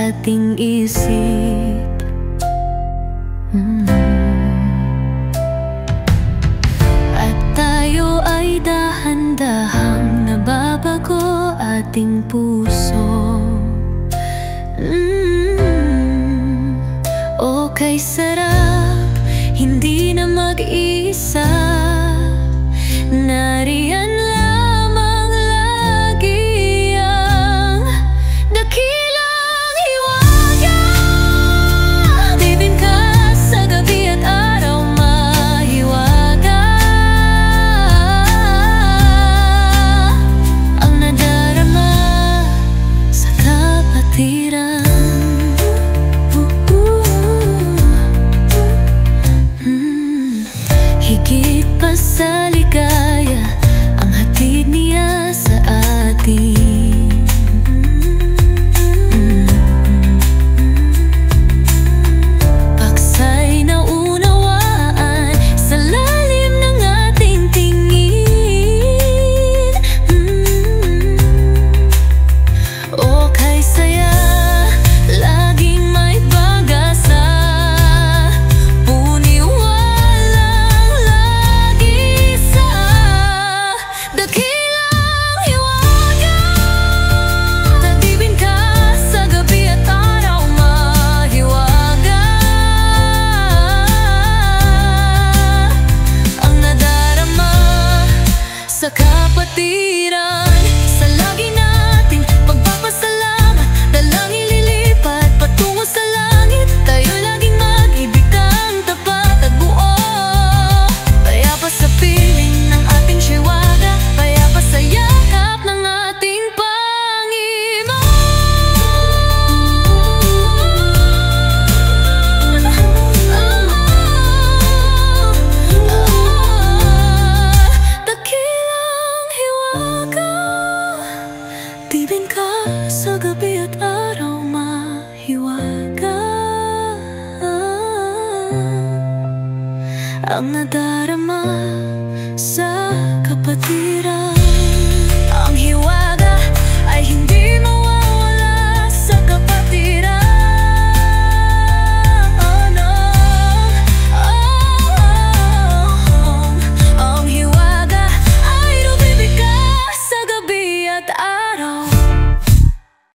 ating isip. At tayo ay dahan-dahang nababago ating puso. O kay sarap, hindi na mag-isa. Nariyan lamang lagi ang dakilang hiwaga. Tibin ka sa gabi at araw, mahiwaga. Ang nadarama sa kapatiran. Higit pa sa ligaya ang hatid niya sa atin. Paksa'y naunawaan sa lalim ng ating tingin. O kay saya, laging may pag-asa. Sa kapatiran, sa lagi nating pagpapasalamat, dalangin lilipat patungo sa langit. Tayo laging mag-ibig kang tapat at buo. Kaya pa sa piling ng ating siwaga, kaya pa sa yakap ng ating Panginoon. Tibin ka sa gabi at araw, mahiwaga. Ang nadarama